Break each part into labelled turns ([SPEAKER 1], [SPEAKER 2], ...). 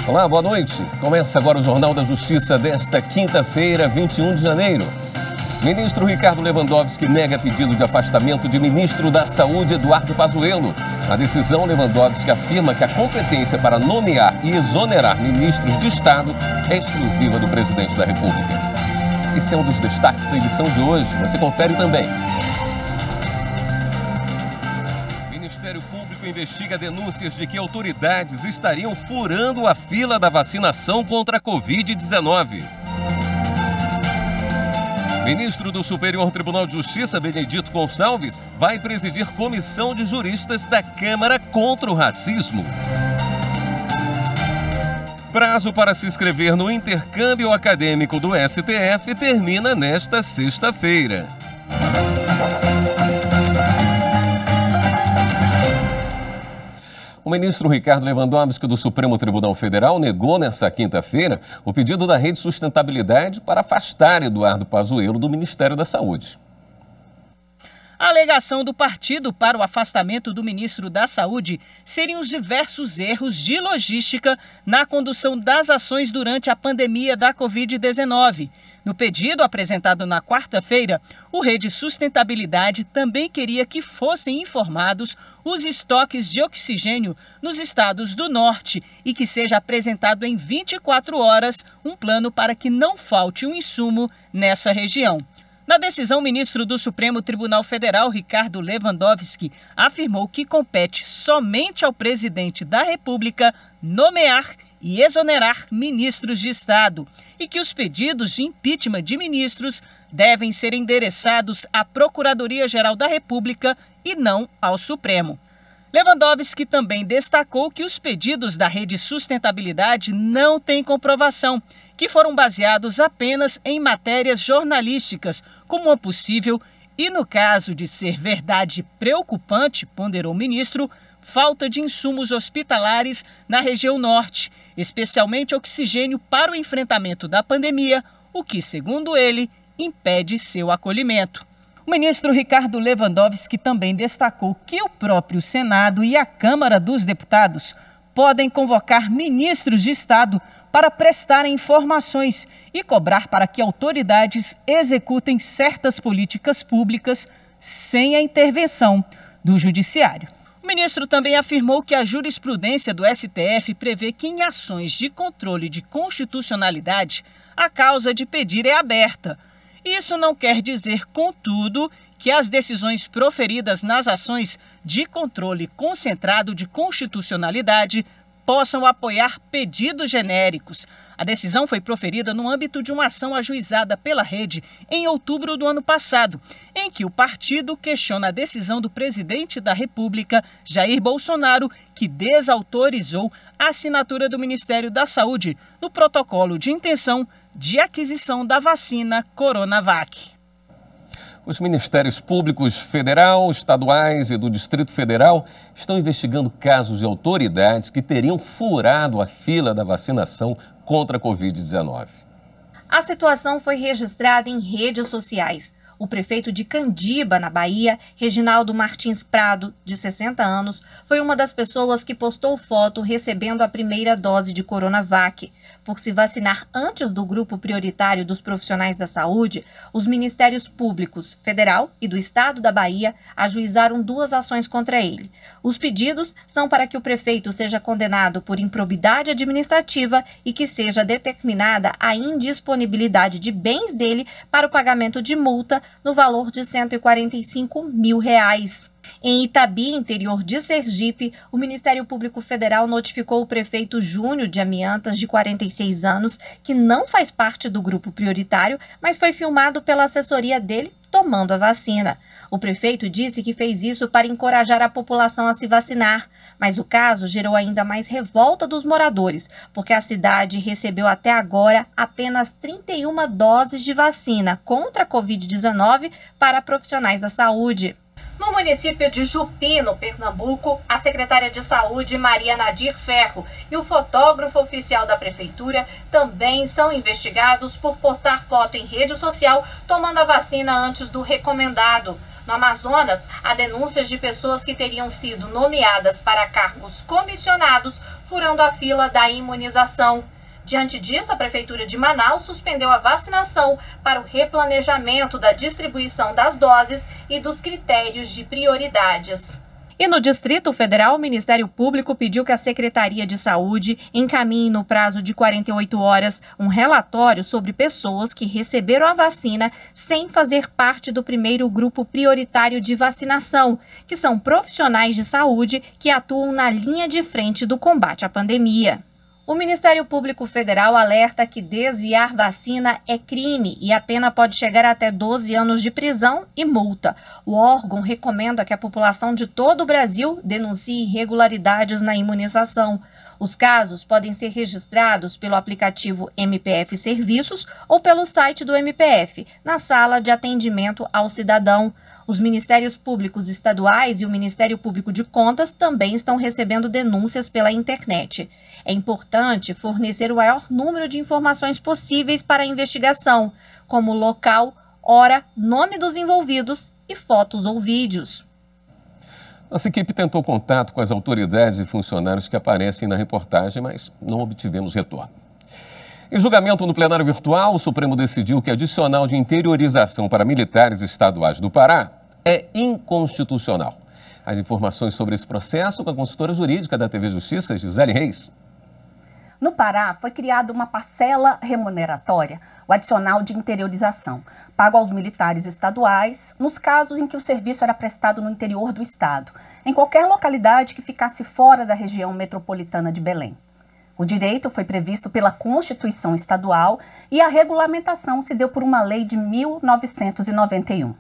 [SPEAKER 1] Olá, boa noite. Começa agora o Jornal da Justiça desta quinta-feira, 21 de janeiro. Ministro Ricardo Lewandowski nega pedido de afastamento de ministro da Saúde, Eduardo Pazuello. Na decisão, Lewandowski afirma que a competência para nomear e exonerar ministros de Estado é exclusiva do presidente da República. Esse é um dos destaques da edição de hoje. Você confere também. O Ministério Público investiga denúncias de que autoridades estariam furando a fila da vacinação contra a Covid-19. Ministro do Superior Tribunal de Justiça, Benedito Gonçalves, vai presidir comissão de juristas da Câmara contra o racismo. Prazo para se inscrever no intercâmbio acadêmico do STF termina nesta sexta-feira. O ministro Ricardo Lewandowski do Supremo Tribunal Federal negou nesta quinta-feira o pedido da Rede Sustentabilidade para afastar Eduardo Pazuello do Ministério da Saúde.
[SPEAKER 2] A alegação do partido para o afastamento do ministro da Saúde seriam os diversos erros de logística na condução das ações durante a pandemia da Covid-19. No pedido apresentado na quarta-feira, o Rede Sustentabilidade também queria que fossem informados os estoques de oxigênio nos estados do norte e que seja apresentado em 24 horas um plano para que não falte um insumo nessa região. Na decisão, o ministro do Supremo Tribunal Federal, Ricardo Lewandowski, afirmou que compete somente ao presidente da República nomear e exonerar ministros de Estado e que os pedidos de impeachment de ministros devem ser endereçados à Procuradoria-Geral da República e não ao Supremo. Lewandowski também destacou que os pedidos da Rede Sustentabilidade não têm comprovação, que foram baseados apenas em matérias jornalísticas, como uma possível e, no caso de ser verdade preocupante, ponderou o ministro, falta de insumos hospitalares na região norte, especialmente oxigênio para o enfrentamento da pandemia, o que, segundo ele, impede seu acolhimento. O ministro Ricardo Lewandowski também destacou que o próprio Senado e a Câmara dos Deputados podem convocar ministros de Estado para prestarem informações e cobrar para que autoridades executem certas políticas públicas sem a intervenção do Judiciário. O ministro também afirmou que a jurisprudência do STF prevê que em ações de controle de constitucionalidade, a causa de pedir é aberta. Isso não quer dizer, contudo, que as decisões proferidas nas ações de controle concentrado de constitucionalidade possam apoiar pedidos genéricos. A decisão foi proferida no âmbito de uma ação ajuizada pela Rede em outubro do ano passado, em que o partido questiona a decisão do presidente da República, Jair Bolsonaro, que desautorizou a assinatura do Ministério da Saúde no protocolo de intenção de aquisição da vacina Coronavac.
[SPEAKER 1] Os Ministérios Públicos Federal, Estaduais e do Distrito Federal estão investigando casos de autoridades que teriam furado a fila da vacinação contra a Covid-19.
[SPEAKER 3] A situação foi registrada em redes sociais. O prefeito de Candiba, na Bahia, Reginaldo Martins Prado, de 60 anos, foi uma das pessoas que postou foto recebendo a primeira dose de Coronavac. Por se vacinar antes do grupo prioritário dos profissionais da saúde, os Ministérios Públicos Federal e do Estado da Bahia ajuizaram 2 ações contra ele. Os pedidos são para que o prefeito seja condenado por improbidade administrativa e que seja determinada a indisponibilidade de bens dele para o pagamento de multa no valor de R$ 145 mil. Em Itabi, interior de Sergipe, o Ministério Público Federal notificou o prefeito Júnior de Amiantas, de 46 anos, que não faz parte do grupo prioritário, mas foi filmado pela assessoria dele tomando a vacina. O prefeito disse que fez isso para encorajar a população a se vacinar, mas o caso gerou ainda mais revolta dos moradores, porque a cidade recebeu até agora apenas 31 doses de vacina contra a Covid-19 para profissionais da saúde. No município de Jupi, no Pernambuco, a secretária de Saúde, Maria Nadir Ferro, e o fotógrafo oficial da prefeitura também são investigados por postar foto em rede social tomando a vacina antes do recomendado. No Amazonas, há denúncias de pessoas que teriam sido nomeadas para cargos comissionados furando a fila da imunização. Diante disso, a Prefeitura de Manaus suspendeu a vacinação para o replanejamento da distribuição das doses e dos critérios de prioridades. E no Distrito Federal, o Ministério Público pediu que a Secretaria de Saúde encaminhe no prazo de 48 horas um relatório sobre pessoas que receberam a vacina sem fazer parte do primeiro grupo prioritário de vacinação, que são profissionais de saúde que atuam na linha de frente do combate à pandemia. O Ministério Público Federal alerta que desviar vacina é crime e a pena pode chegar até 12 anos de prisão e multa. O órgão recomenda que a população de todo o Brasil denuncie irregularidades na imunização. Os casos podem ser registrados pelo aplicativo MPF Serviços ou pelo site do MPF, na sala de atendimento ao cidadão. Os Ministérios Públicos Estaduais e o Ministério Público de Contas também estão recebendo denúncias pela internet. É importante fornecer o maior número de informações possíveis para a investigação, como local, hora, nome dos envolvidos e fotos ou vídeos.
[SPEAKER 1] Nossa equipe tentou contato com as autoridades e funcionários que aparecem na reportagem, mas não obtivemos retorno. Em julgamento no plenário virtual, o Supremo decidiu que a adicional de interiorização para militares estaduais do Pará é inconstitucional. As informações sobre esse processo com a consultora jurídica da TV Justiça, Gisele Reis.
[SPEAKER 4] No Pará, foi criada uma parcela remuneratória, o adicional de interiorização, pago aos militares estaduais, nos casos em que o serviço era prestado no interior do estado, em qualquer localidade que ficasse fora da região metropolitana de Belém. O direito foi previsto pela Constituição Estadual e a regulamentação se deu por uma lei de 1991.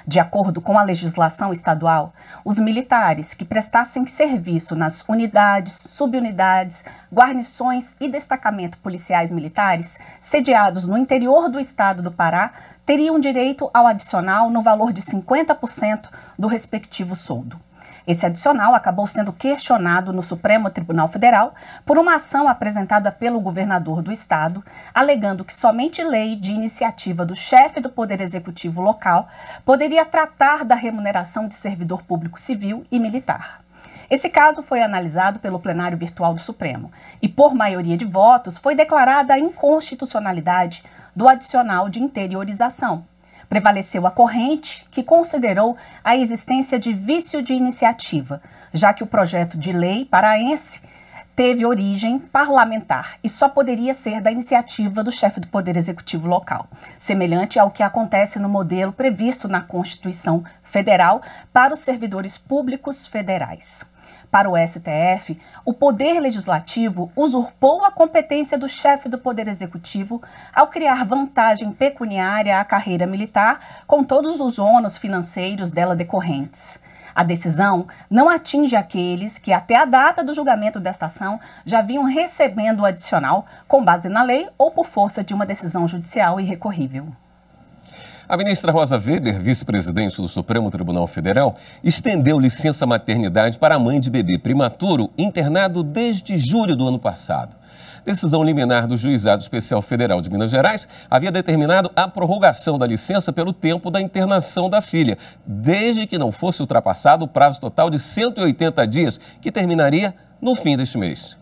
[SPEAKER 4] De acordo com a legislação estadual, os militares que prestassem serviço nas unidades, subunidades, guarnições e destacamento policiais militares sediados no interior do estado do Pará teriam direito ao adicional no valor de 50% do respectivo soldo. Esse adicional acabou sendo questionado no Supremo Tribunal Federal por uma ação apresentada pelo governador do estado, alegando que somente lei de iniciativa do chefe do Poder Executivo local poderia tratar da remuneração de servidor público civil e militar. Esse caso foi analisado pelo plenário virtual do Supremo e, por maioria de votos, foi declarada a inconstitucionalidade do adicional de interiorização. Prevaleceu a corrente, que considerou a existência de vício de iniciativa, já que o projeto de lei paraense teve origem parlamentar e só poderia ser da iniciativa do chefe do Poder Executivo local, semelhante ao que acontece no modelo previsto na Constituição Federal para os servidores públicos federais. Para o STF, o Poder Legislativo usurpou a competência do chefe do Poder Executivo ao criar vantagem pecuniária à carreira militar com todos os ônus financeiros dela decorrentes. A decisão não atinge aqueles que, até a data do julgamento desta ação, já vinham recebendo o adicional com base na lei ou por força de uma decisão judicial irrecorrível.
[SPEAKER 1] A ministra Rosa Weber, vice-presidente do Supremo Tribunal Federal, estendeu licença maternidade para a mãe de bebê prematuro internado desde julho do ano passado. Decisão liminar do Juizado Especial Federal de Minas Gerais havia determinado a prorrogação da licença pelo tempo da internação da filha, desde que não fosse ultrapassado o prazo total de 180 dias, que terminaria no fim deste mês.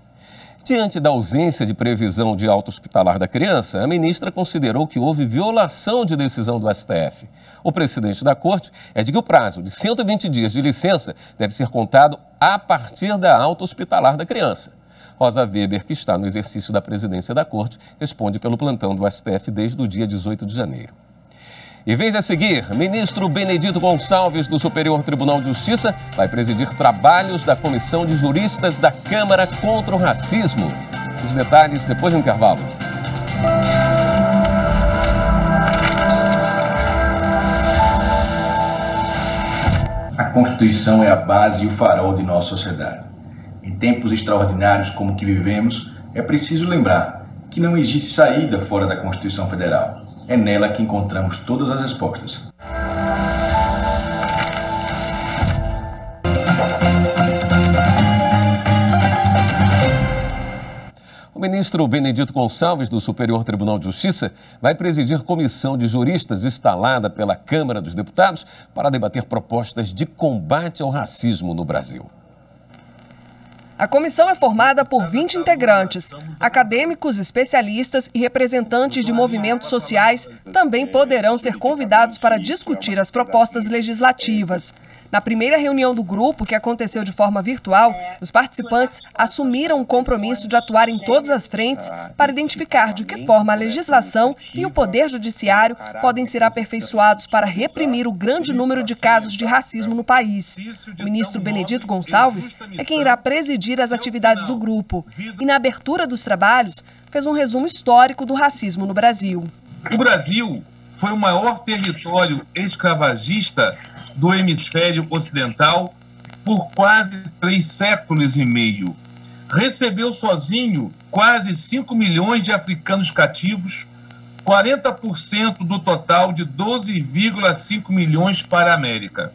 [SPEAKER 1] Diante da ausência de previsão de alta hospitalar da criança, a ministra considerou que houve violação de decisão do STF. O presidente da corte é de que o prazo de 120 dias de licença deve ser contado a partir da alta hospitalar da criança. Rosa Weber, que está no exercício da presidência da corte, responde pelo plantão do STF desde o dia 18 de janeiro. E veja a seguir, ministro Benedito Gonçalves, do Superior Tribunal de Justiça, vai presidir trabalhos da Comissão de Juristas da Câmara contra o Racismo. Os detalhes depois do intervalo.
[SPEAKER 5] A Constituição é a base e o farol de nossa sociedade. Em tempos extraordinários como o que vivemos, é preciso lembrar que não existe saída fora da Constituição Federal. É nela que encontramos todas as respostas.
[SPEAKER 1] O ministro Benedito Gonçalves, do Superior Tribunal de Justiça, vai presidir comissão de juristas instalada pela Câmara dos Deputados para debater propostas de combate ao racismo no Brasil.
[SPEAKER 6] A comissão é formada por 20 integrantes. Acadêmicos, especialistas e representantes de movimentos sociais também poderão ser convidados para discutir as propostas legislativas. Na primeira reunião do grupo, que aconteceu de forma virtual, os participantes assumiram o compromisso de atuar em todas as frentes para identificar de que forma a legislação e o poder judiciário podem ser aperfeiçoados para reprimir o grande número de casos de racismo no país. O ministro Benedito Gonçalves é quem irá presidir as atividades do grupo e, na abertura dos trabalhos, fez um resumo histórico do racismo no Brasil.
[SPEAKER 7] O Brasil foi o maior território escravagista do hemisfério ocidental por quase 3 séculos e meio. Recebeu sozinho quase 5 milhões de africanos cativos, 40% do total de 12,5 milhões para a América.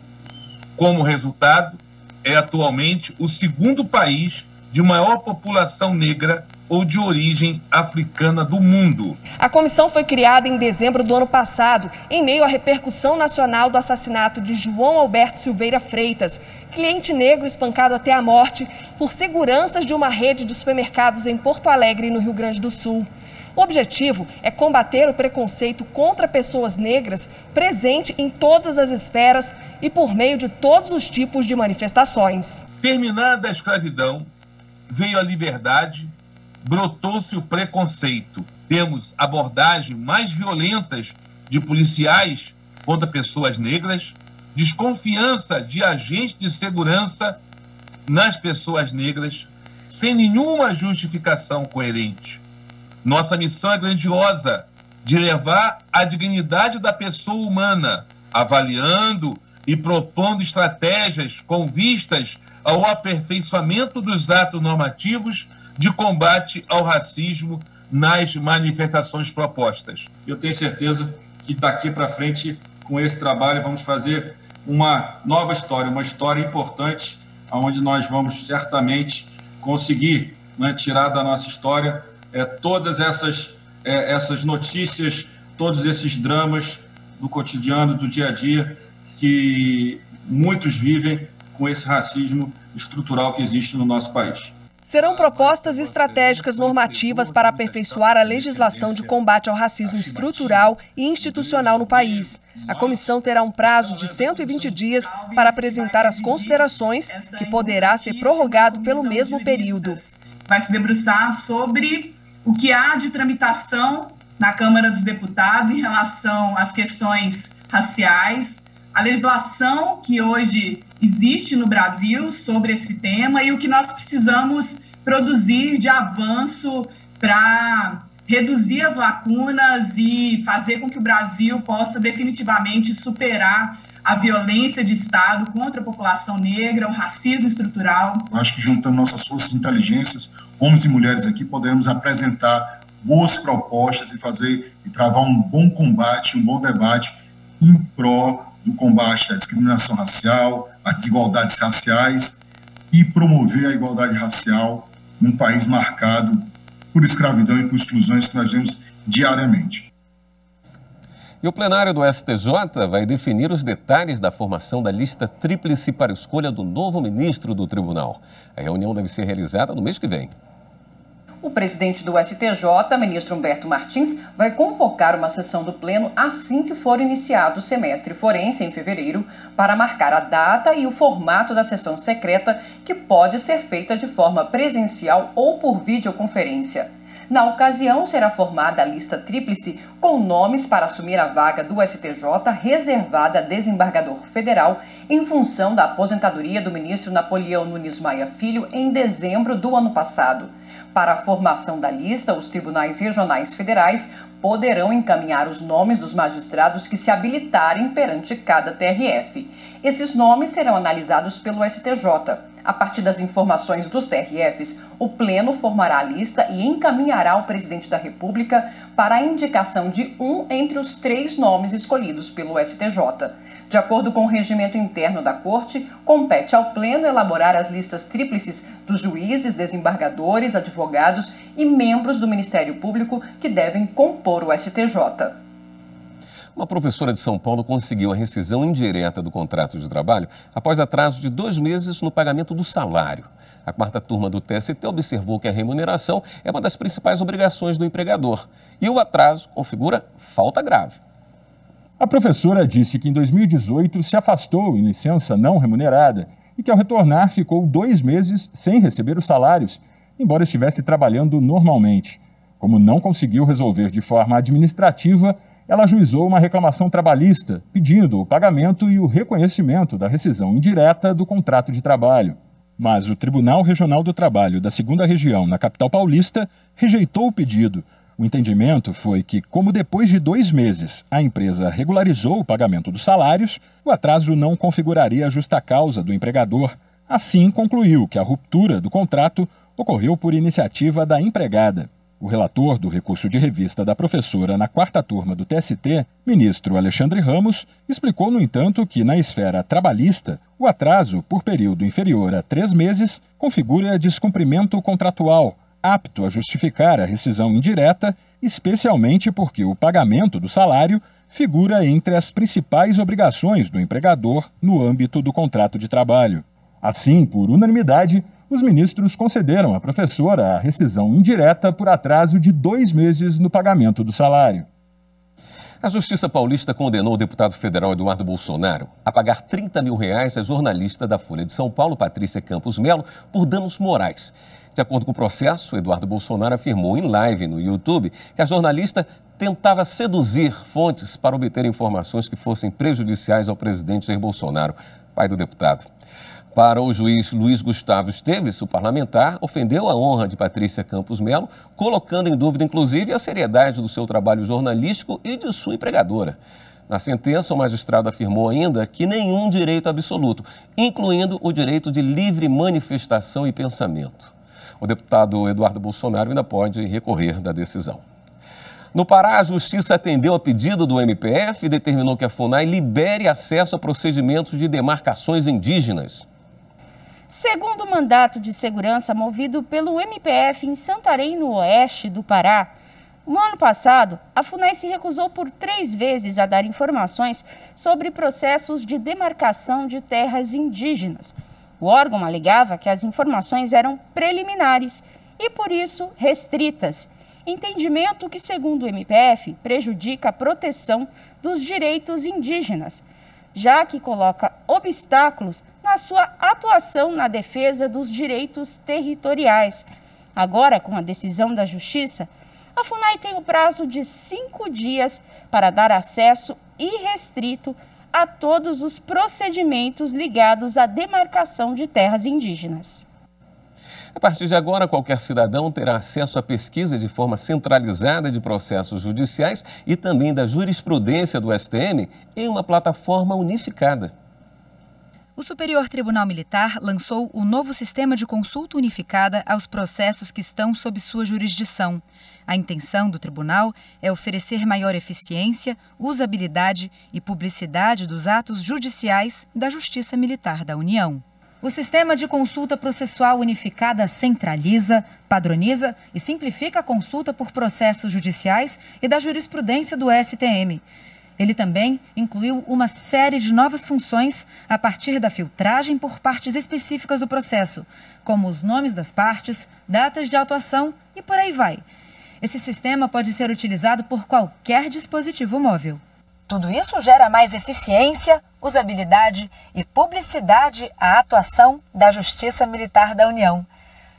[SPEAKER 7] Como resultado, é atualmente o segundo país de maior população negra ou de origem africana do mundo.
[SPEAKER 6] A comissão foi criada em dezembro do ano passado, em meio à repercussão nacional do assassinato de João Alberto Silveira Freitas, cliente negro espancado até a morte por seguranças de uma rede de supermercados em Porto Alegre, no Rio Grande do Sul. O objetivo é combater o preconceito contra pessoas negras presente em todas as esferas e por meio de todos os tipos de manifestações.
[SPEAKER 7] Terminada a escravidão, veio a liberdade, brotou-se o preconceito. Temos abordagens mais violentas de policiais contra pessoas negras, desconfiança de agentes de segurança nas pessoas negras, sem nenhuma justificação coerente. Nossa missão é grandiosa, de levar a dignidade da pessoa humana, avaliando e propondo estratégias com vistas ao aperfeiçoamento dos atos normativos de combate ao racismo nas manifestações propostas.
[SPEAKER 8] Eu tenho certeza que daqui para frente, com esse trabalho, vamos fazer uma nova história, uma história importante, onde nós vamos certamente conseguir, né, tirar da nossa história todas essas notícias, todos esses dramas do cotidiano, do dia a dia, que muitos vivem com esse racismo estrutural que existe no nosso país.
[SPEAKER 6] Serão propostas estratégicas normativas para aperfeiçoar a legislação de combate ao racismo estrutural e institucional no país. A comissão terá um prazo de 120 dias para apresentar as considerações, que poderá ser prorrogado pelo mesmo período.
[SPEAKER 9] Vai se debruçar sobre o que há de tramitação na Câmara dos Deputados em relação às questões raciais, a legislação que hoje existe no Brasil sobre esse tema e o que nós precisamos produzir de avanço para reduzir as lacunas e fazer com que o Brasil possa definitivamente superar a violência de Estado contra a população negra, o racismo estrutural.
[SPEAKER 10] Acho que juntando nossas forças de inteligências, homens e mulheres aqui, podemos apresentar boas propostas e travar um bom combate, um bom debate em pró do combate à discriminação racial, às desigualdades raciais e promover a igualdade racial num país marcado por escravidão e por exclusões que nós vemos diariamente.
[SPEAKER 1] E o plenário do STJ vai definir os detalhes da formação da lista tríplice para escolha do novo ministro do tribunal. A reunião deve ser realizada no mês que vem.
[SPEAKER 11] O presidente do STJ, ministro Humberto Martins, vai convocar uma sessão do Pleno assim que for iniciado o semestre forense em fevereiro, para marcar a data e o formato da sessão secreta, que pode ser feita de forma presencial ou por videoconferência. Na ocasião, será formada a lista tríplice com nomes para assumir a vaga do STJ reservada a desembargador federal em função da aposentadoria do ministro Napoleão Nunes Maia Filho em dezembro do ano passado. Para a formação da lista, os tribunais regionais federais poderão encaminhar os nomes dos magistrados que se habilitarem perante cada TRF. Esses nomes serão analisados pelo STJ. A partir das informações dos TRFs, o Pleno formará a lista e encaminhará ao presidente da República para a indicação de um entre os 3 nomes escolhidos pelo STJ. De acordo com o regimento interno da Corte, compete ao Pleno elaborar as listas tríplices dos juízes, desembargadores, advogados e membros do Ministério Público que devem compor o STJ.
[SPEAKER 1] Uma professora de São Paulo conseguiu a rescisão indireta do contrato de trabalho após atraso de 2 meses no pagamento do salário. A quarta turma do TST observou que a remuneração é uma das principais obrigações do empregador e o atraso configura falta grave.
[SPEAKER 12] A professora disse que em 2018 se afastou em licença não remunerada e que ao retornar ficou 2 meses sem receber os salários, embora estivesse trabalhando normalmente. Como não conseguiu resolver de forma administrativa, ela ajuizou uma reclamação trabalhista, pedindo o pagamento e o reconhecimento da rescisão indireta do contrato de trabalho. Mas o Tribunal Regional do Trabalho da 2ª Região, na capital paulista, rejeitou o pedido. O entendimento foi que, como depois de 2 meses a empresa regularizou o pagamento dos salários, o atraso não configuraria a justa causa do empregador. Assim, concluiu que a ruptura do contrato ocorreu por iniciativa da empregada. O relator do recurso de revista da professora na 4ª turma do TST, ministro Alexandre Ramos, explicou, no entanto, que na esfera trabalhista, o atraso por período inferior a 3 meses configura descumprimento contratual, apto a justificar a rescisão indireta, especialmente porque o pagamento do salário figura entre as principais obrigações do empregador no âmbito do contrato de trabalho. Assim, por unanimidade, os ministros concederam à professora a rescisão indireta por atraso de 2 meses no pagamento do salário.
[SPEAKER 1] A Justiça Paulista condenou o deputado federal Eduardo Bolsonaro a pagar R$30 mil à jornalista da Folha de São Paulo, Patrícia Campos Melo, por danos morais. De acordo com o processo, Eduardo Bolsonaro afirmou em live no YouTube que a jornalista tentava seduzir fontes para obter informações que fossem prejudiciais ao presidente Jair Bolsonaro, pai do deputado. Para o juiz Luiz Gustavo Esteves, o parlamentar ofendeu a honra de Patrícia Campos Melo, colocando em dúvida, inclusive, a seriedade do seu trabalho jornalístico e de sua empregadora. Na sentença, o magistrado afirmou ainda que nenhum direito absoluto, incluindo o direito de livre manifestação e pensamento. O deputado Eduardo Bolsonaro ainda pode recorrer da decisão. No Pará, a Justiça atendeu a pedido do MPF e determinou que a FUNAI libere acesso a procedimentos de demarcações indígenas.
[SPEAKER 13] Segundo o mandato de segurança movido pelo MPF em Santarém, no oeste do Pará, no ano passado, a FUNAI se recusou por 3 vezes a dar informações sobre processos de demarcação de terras indígenas. O órgão alegava que as informações eram preliminares e, por isso, restritas. Entendimento que, segundo o MPF, prejudica a proteção dos direitos indígenas, já que coloca obstáculos na sua atuação na defesa dos direitos territoriais. Agora, com a decisão da Justiça, a FUNAI tem o prazo de 5 dias para dar acesso irrestrito a todos os procedimentos ligados à demarcação de terras indígenas.
[SPEAKER 1] A partir de agora, qualquer cidadão terá acesso à pesquisa de forma centralizada de processos judiciais e também da jurisprudência do STM em uma plataforma unificada.
[SPEAKER 14] O Superior Tribunal Militar lançou o novo sistema de consulta unificada aos processos que estão sob sua jurisdição. A intenção do tribunal é oferecer maior eficiência, usabilidade e publicidade dos atos judiciais da Justiça Militar da União. O sistema de consulta processual unificada centraliza, padroniza e simplifica a consulta por processos judiciais e da jurisprudência do STM. Ele também incluiu uma série de novas funções a partir da filtragem por partes específicas do processo, como os nomes das partes, datas de autuação e por aí vai. Esse sistema pode ser utilizado por qualquer dispositivo móvel.
[SPEAKER 15] Tudo isso gera mais eficiência, usabilidade e publicidade à atuação da Justiça Militar da União.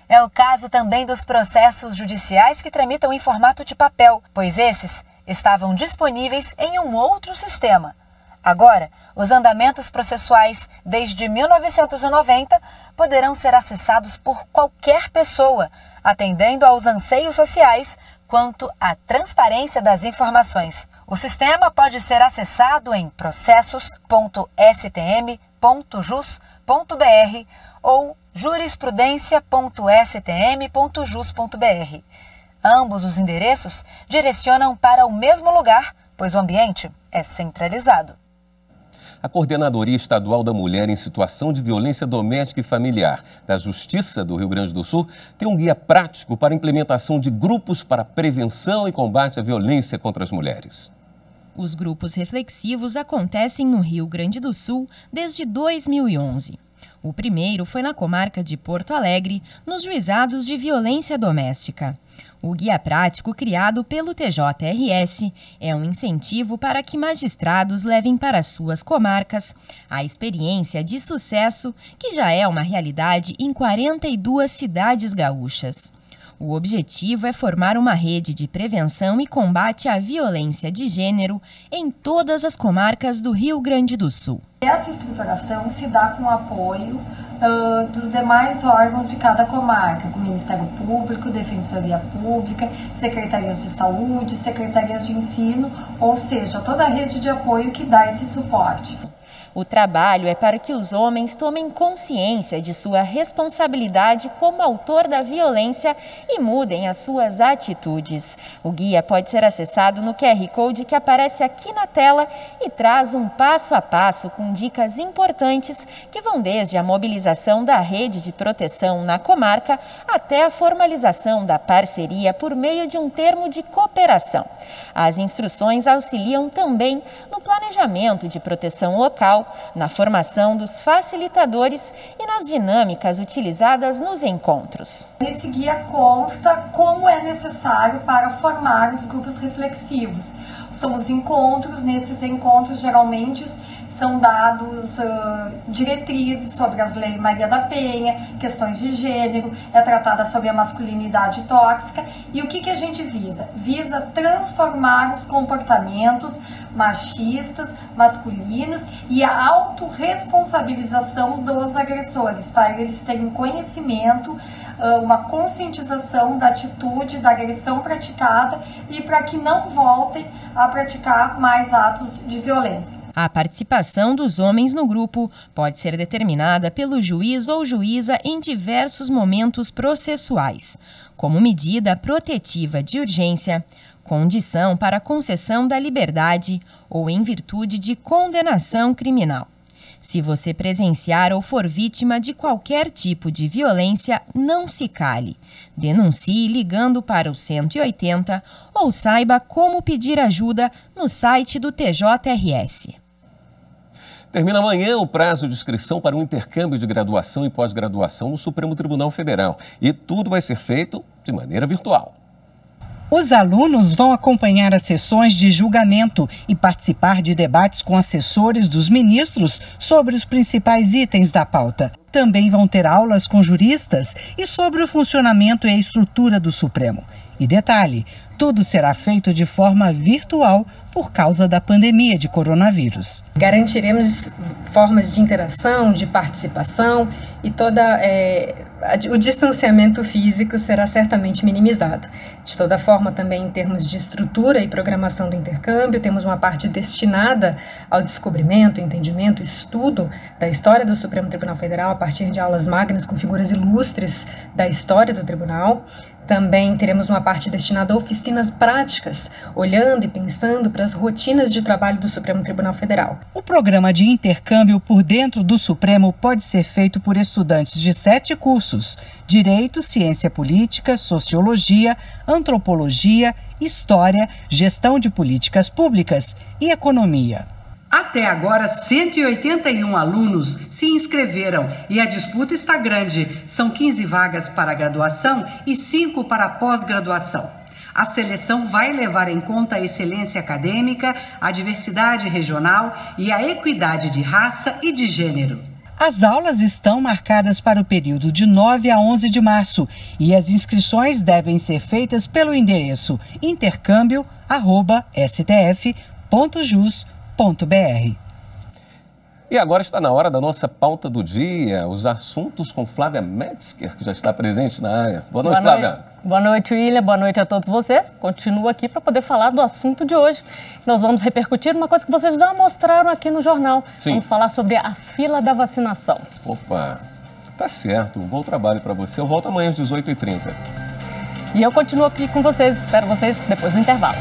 [SPEAKER 15] É o caso também dos processos judiciais que tramitam em formato de papel, pois esses estavam disponíveis em um outro sistema. Agora, os andamentos processuais desde 1990 poderão ser acessados por qualquer pessoa, atendendo aos anseios sociais quanto à transparência das informações. O sistema pode ser acessado em processos.stm.jus.br ou jurisprudencia.stm.jus.br. Ambos os endereços direcionam para o mesmo lugar, pois o ambiente é centralizado.
[SPEAKER 1] A Coordenadoria Estadual da Mulher em Situação de Violência Doméstica e Familiar da Justiça do Rio Grande do Sul tem um guia prático para a implementação de grupos para prevenção e combate à violência contra as mulheres.
[SPEAKER 16] Os grupos reflexivos acontecem no Rio Grande do Sul desde 2011. O primeiro foi na comarca de Porto Alegre, nos juizados de violência doméstica. O guia prático criado pelo TJRS é um incentivo para que magistrados levem para suas comarcas a experiência de sucesso que já é uma realidade em 42 cidades gaúchas. O objetivo é formar uma rede de prevenção e combate à violência de gênero em todas as comarcas do Rio Grande do Sul.
[SPEAKER 17] Essa estruturação se dá com o apoio dos demais órgãos de cada comarca, como Ministério Público, Defensoria Pública, Secretarias de Saúde, Secretarias de Ensino, ou seja, toda a rede de apoio que dá esse suporte.
[SPEAKER 16] O trabalho é para que os homens tomem consciência de sua responsabilidade como autor da violência e mudem as suas atitudes. O guia pode ser acessado no QR Code que aparece aqui na tela e traz um passo a passo com dicas importantes que vão desde a mobilização da rede de proteção na comarca até a formalização da parceria por meio de um termo de cooperação. As instruções auxiliam também no planejamento de proteção local, na formação dos facilitadores e nas dinâmicas utilizadas nos encontros.
[SPEAKER 17] Nesse guia consta como é necessário para formar os grupos reflexivos. São os encontros, nesses encontros geralmente são dados diretrizes sobre as leis Maria da Penha, questões de gênero, é tratada sobre a masculinidade tóxica. E o que a gente visa? Visa transformar os comportamentos machistas, masculinos e a autorresponsabilização dos agressores, para eles terem conhecimento, uma conscientização da atitude, da agressão praticada e para que não voltem a praticar mais atos de violência.
[SPEAKER 16] A participação dos homens no grupo pode ser determinada pelo juiz ou juíza em diversos momentos processuais, como medida protetiva de urgência, condição para concessão da liberdade ou em virtude de condenação criminal. Se você presenciar ou for vítima de qualquer tipo de violência, não se cale. Denuncie ligando para o 180 ou saiba como pedir ajuda no site do TJRS.
[SPEAKER 1] Termina amanhã o prazo de inscrição para o intercâmbio de graduação e pós-graduação no Supremo Tribunal Federal. E tudo vai ser feito de maneira virtual.
[SPEAKER 18] Os alunos vão acompanhar as sessões de julgamento e participar de debates com assessores dos ministros sobre os principais itens da pauta. Também vão ter aulas com juristas e sobre o funcionamento e a estrutura do Supremo. E detalhe, tudo será feito de forma virtual por causa da pandemia de coronavírus.
[SPEAKER 19] Garantiremos formas de interação, de participação e o distanciamento físico será certamente minimizado. De toda forma, também em termos de estrutura e programação do intercâmbio, temos uma parte destinada ao descobrimento, entendimento, estudo da história do Supremo Tribunal Federal a partir de aulas magnas com figuras ilustres da história do tribunal. Também teremos uma parte destinada a oficinas práticas, olhando e pensando para as rotinas de trabalho do Supremo Tribunal Federal.
[SPEAKER 18] O programa de intercâmbio por dentro do Supremo pode ser feito por estudantes de 7 cursos: Direito, Ciência Política, Sociologia, Antropologia, História, Gestão de Políticas Públicas e Economia. Até agora, 181 alunos se inscreveram e a disputa está grande. São 15 vagas para a graduação e 5 para a pós-graduação. A seleção vai levar em conta a excelência acadêmica, a diversidade regional e a equidade de raça e de gênero. As aulas estão marcadas para o período de 9 a 11 de março e as inscrições devem ser feitas pelo endereço intercâmbio@stf.jus.br.
[SPEAKER 1] E agora está na hora da nossa pauta do dia, os assuntos com Flávia Metzger, que já está presente na área. Boa noite, Flávia.
[SPEAKER 20] Boa noite, William. Boa noite a todos vocês. Continuo aqui para poder falar do assunto de hoje. Nós vamos repercutir uma coisa que vocês já mostraram aqui no jornal. Sim. Vamos falar sobre a fila da vacinação.
[SPEAKER 1] Opa, tá certo. Um bom trabalho para você. Eu volto amanhã às 18h30.
[SPEAKER 20] E eu continuo aqui com vocês. Espero vocês depois do intervalo.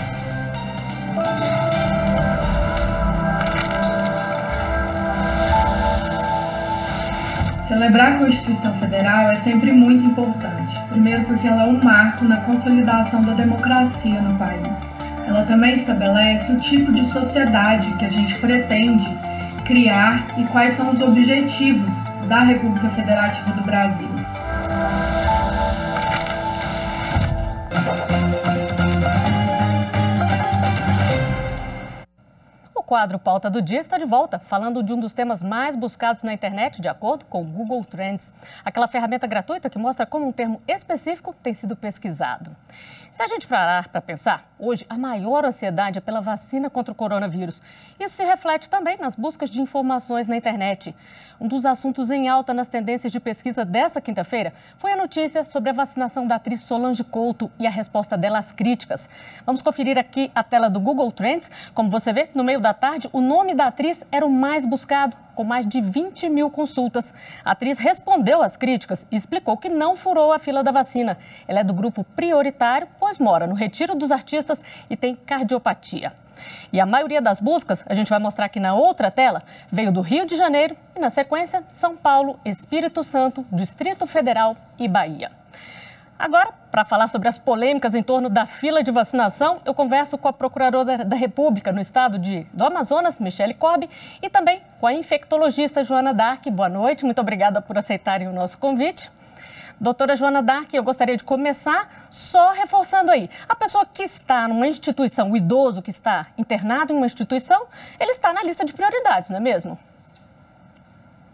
[SPEAKER 21] Celebrar a Constituição Federal é sempre muito importante. Primeiro porque ela é um marco na consolidação da democracia no país. Ela também estabelece o tipo de sociedade que a gente pretende criar e quais são os objetivos da República Federativa do Brasil.
[SPEAKER 20] O quadro Pauta do Dia está de volta, falando de um dos temas mais buscados na internet, de acordo com o Google Trends, aquela ferramenta gratuita que mostra como um termo específico tem sido pesquisado. Se a gente parar para pensar, hoje a maior ansiedade é pela vacina contra o coronavírus. Isso se reflete também nas buscas de informações na internet. Um dos assuntos em alta nas tendências de pesquisa desta quinta-feira foi a notícia sobre a vacinação da atriz Solange Couto e a resposta dela às críticas. Vamos conferir aqui a tela do Google Trends. Como você vê, no meio da tarde, o nome da atriz era o mais buscado, com mais de 20 mil consultas. A atriz respondeu às críticas e explicou que não furou a fila da vacina. Ela é do grupo prioritário, pois mora no Retiro dos Artistas e tem cardiopatia. E a maioria das buscas, a gente vai mostrar aqui na outra tela, veio do Rio de Janeiro e, na sequência, São Paulo, Espírito Santo, Distrito Federal e Bahia. Agora, para falar sobre as polêmicas em torno da fila de vacinação, eu converso com a Procuradora da República no estado do Amazonas, Michele Cobb, e também com a infectologista Joana Dark. Boa noite, muito obrigada por aceitarem o nosso convite. Doutora Joana Dark, eu gostaria de começar só reforçando aí. A pessoa que está numa instituição, o idoso que está internado em uma instituição, ele está na lista de prioridades, não é mesmo?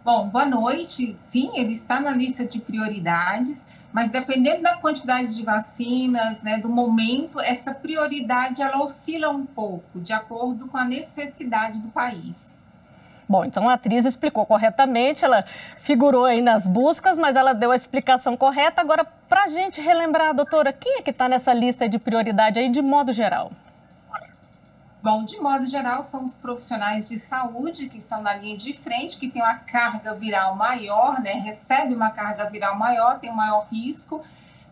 [SPEAKER 2] Bom, boa noite. Sim, ele está na lista de prioridades, mas dependendo da quantidade de vacinas, né, do momento, essa prioridade ela oscila um pouco, de acordo com a necessidade do país.
[SPEAKER 20] Bom, então a atriz explicou corretamente, ela figurou aí nas buscas, mas ela deu a explicação correta. Agora, para a gente relembrar, doutora, quem é que está nessa lista de prioridade aí de modo geral?
[SPEAKER 2] Bom, de modo geral, são os profissionais de saúde que estão na linha de frente, que têm uma carga viral maior, né? Recebe uma carga viral maior, tem um maior risco.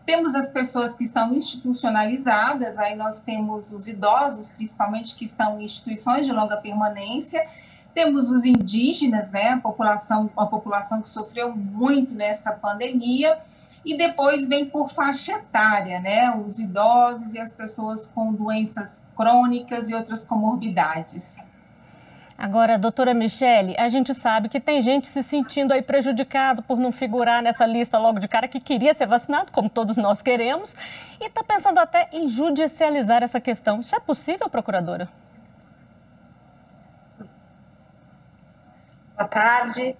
[SPEAKER 2] Temos as pessoas que estão institucionalizadas, aí nós temos os idosos, principalmente, que estão em instituições de longa permanência. Temos os indígenas, né? A população que sofreu muito nessa pandemia. E depois vem por faixa etária, né? Os idosos e as pessoas com doenças crônicas e outras comorbidades.
[SPEAKER 20] Agora, doutora Michele, a gente sabe que tem gente se sentindo aí prejudicado por não figurar nessa lista logo de cara, que queria ser vacinado, como todos nós queremos, e está pensando até em judicializar essa questão. Isso é possível, procuradora?
[SPEAKER 22] Boa tarde.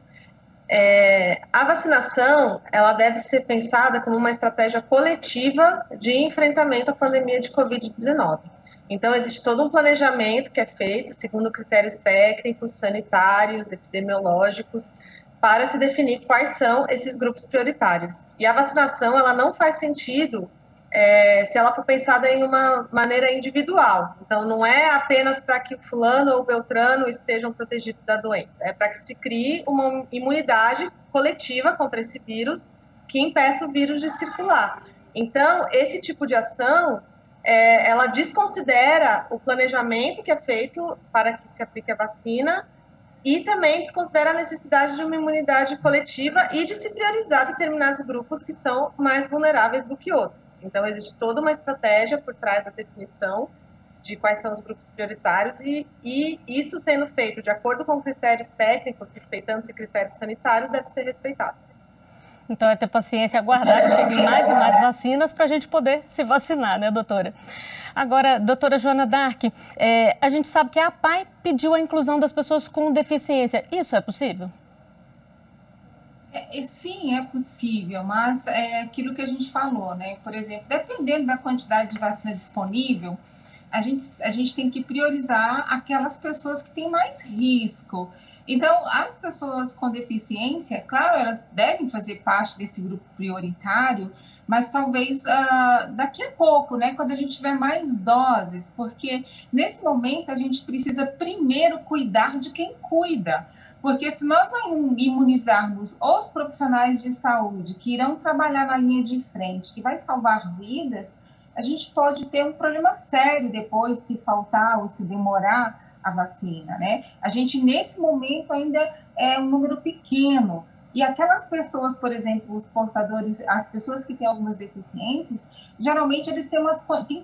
[SPEAKER 22] A vacinação, ela deve ser pensada como uma estratégia coletiva de enfrentamento à pandemia de Covid-19. Então, existe todo um planejamento que é feito segundo critérios técnicos, sanitários, epidemiológicos, para se definir quais são esses grupos prioritários. E a vacinação, ela não faz sentido se ela for pensada em uma maneira individual. Então, não é apenas para que fulano ou beltrano estejam protegidos da doença, é para que se crie uma imunidade coletiva contra esse vírus que impeça o vírus de circular. Então, esse tipo de ação, ela desconsidera o planejamento que é feito para que se aplique a vacina e também desconsidera a necessidade de uma imunidade coletiva e de se priorizar determinados grupos que são mais vulneráveis do que outros. Então, existe toda uma estratégia por trás da definição de quais são os grupos prioritários e isso sendo feito de acordo com critérios técnicos, respeitando-se critérios sanitários, deve ser respeitado.
[SPEAKER 20] Então, é ter paciência e aguardar que cheguem mais e mais vacinas para a gente poder se vacinar, né, doutora? Agora, doutora Joana Dark, a gente sabe que a APAI pediu a inclusão das pessoas com deficiência. Isso é possível?
[SPEAKER 2] Sim, é possível, mas é aquilo que a gente falou, né? Por exemplo, dependendo da quantidade de vacina disponível, a gente tem que priorizar aquelas pessoas que têm mais risco. Então, as pessoas com deficiência, claro, elas devem fazer parte desse grupo prioritário, mas talvez daqui a pouco, né, quando a gente tiver mais doses, porque nesse momento a gente precisa primeiro cuidar de quem cuida, porque se nós não imunizarmos os profissionais de saúde que irão trabalhar na linha de frente, que vai salvar vidas, a gente pode ter um problema sério depois, se faltar ou se demorar a vacina, né? A gente, nesse momento, ainda é um número pequeno. E aquelas pessoas, por exemplo, os portadores, as pessoas que têm algumas deficiências, geralmente eles têm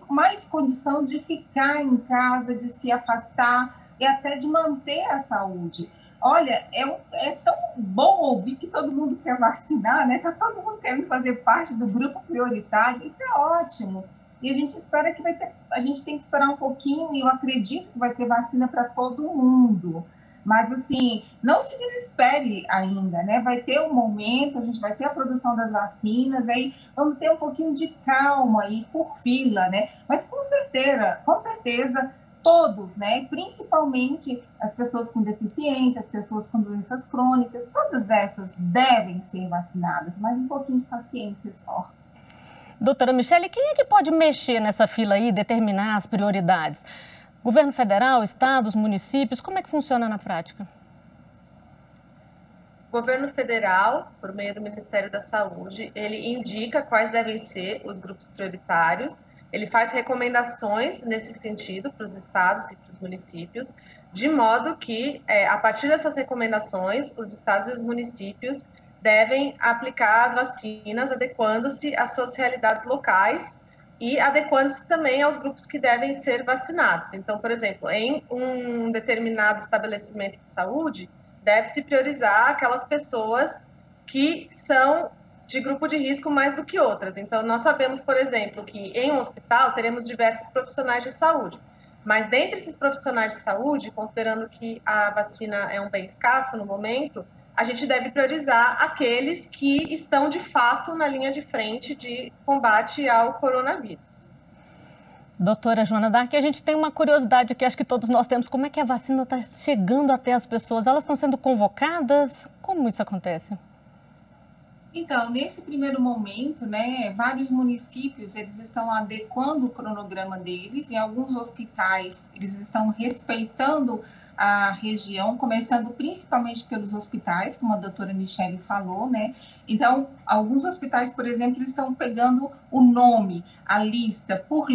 [SPEAKER 2] mais condição de ficar em casa, de se afastar e até de manter a saúde. olha, é tão bom ouvir que todo mundo quer vacinar, né? Está todo mundo querendo fazer parte do grupo prioritário, isso é ótimo. E a gente espera que a gente tem que esperar um pouquinho, e eu acredito que vai ter vacina para todo mundo. Mas, assim, não se desespere ainda, né? Vai ter um momento, a gente vai ter a produção das vacinas, aí vamos ter um pouquinho de calma aí por fila, né? Mas com certeza, todos, né? Principalmente as pessoas com deficiência, as pessoas com doenças crônicas, todas essas devem ser vacinadas, mas um pouquinho de paciência só.
[SPEAKER 20] Doutora Michele, quem é que pode mexer nessa fila aí, determinar as prioridades? Governo federal, estados, municípios, como é que funciona na prática?
[SPEAKER 22] O governo federal, por meio do Ministério da Saúde, ele indica quais devem ser os grupos prioritários, ele faz recomendações nesse sentido para os estados e para os municípios, de modo que, a partir dessas recomendações, os estados e os municípios devem aplicar as vacinas, adequando-se às suas realidades locais e adequando-se também aos grupos que devem ser vacinados. Então, por exemplo, em um determinado estabelecimento de saúde, deve-se priorizar aquelas pessoas que são de grupo de risco mais do que outras. Então, nós sabemos, por exemplo, que em um hospital teremos diversos profissionais de saúde, mas dentre esses profissionais de saúde, considerando que a vacina é um bem escasso no momento, a gente deve priorizar aqueles que estão, de fato, na linha de frente de combate ao coronavírus.
[SPEAKER 20] Doutora Joana D'Arc, a gente tem uma curiosidade que acho que todos nós temos. Como é que a vacina está chegando até as pessoas? Elas estão sendo convocadas? Como isso acontece?
[SPEAKER 2] Então, nesse primeiro momento, né, vários municípios, eles estão adequando o cronograma deles, e alguns hospitais, eles estão respeitando a região, começando principalmente pelos hospitais, como a doutora Michele falou, né? Então, alguns hospitais, por exemplo, estão pegando o nome, a lista, por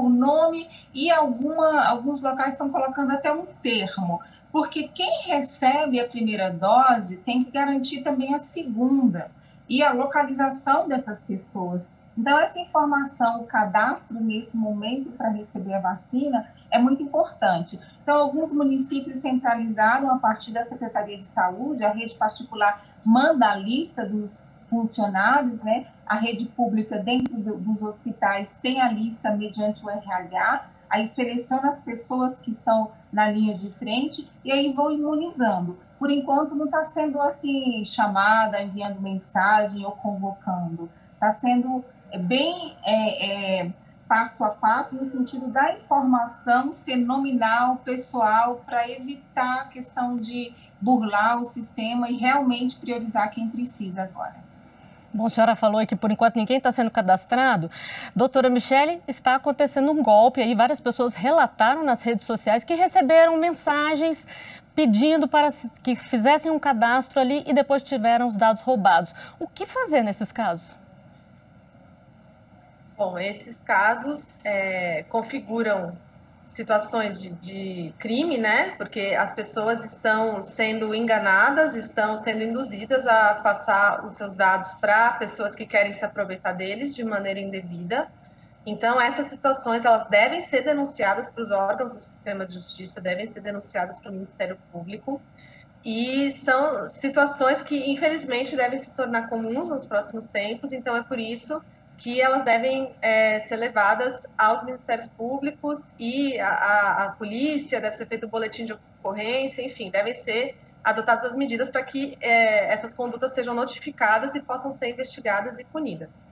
[SPEAKER 2] nome, e alguns locais estão colocando até um termo, porque quem recebe a primeira dose tem que garantir também a segunda, e a localização dessas pessoas. Então, essa informação, o cadastro nesse momento para receber a vacina é muito importante. Então, alguns municípios centralizaram a partir da Secretaria de Saúde, a rede particular manda a lista dos funcionários, né? A rede pública dentro dos hospitais tem a lista mediante o RH, aí seleciona as pessoas que estão na linha de frente e aí vão imunizando. Por enquanto, não está sendo assim, chamada, enviando mensagem ou convocando. Está sendo bem passo a passo, no sentido da informação ser nominal, pessoal, para evitar a questão de burlar o sistema e realmente priorizar quem precisa agora.
[SPEAKER 20] Bom, a senhora falou aí que por enquanto ninguém está sendo cadastrado. Doutora Michele, está acontecendo um golpe aí, várias pessoas relataram nas redes sociais que receberam mensagens pedindo para que fizessem um cadastro ali e depois tiveram os dados roubados. O que fazer nesses casos?
[SPEAKER 22] Bom, esses casos configuram situações de crime, né? Porque as pessoas estão sendo enganadas, estão sendo induzidas a passar os seus dados para pessoas que querem se aproveitar deles de maneira indevida. Então, essas situações, elas devem ser denunciadas para os órgãos do sistema de justiça, devem ser denunciadas para o Ministério Público, e são situações que, infelizmente, devem se tornar comuns nos próximos tempos, então é por isso que elas devem ser levadas aos ministérios públicos e a polícia, deve ser feito o boletim de ocorrência, enfim, devem ser adotadas as medidas para que essas condutas sejam notificadas e possam ser investigadas e punidas.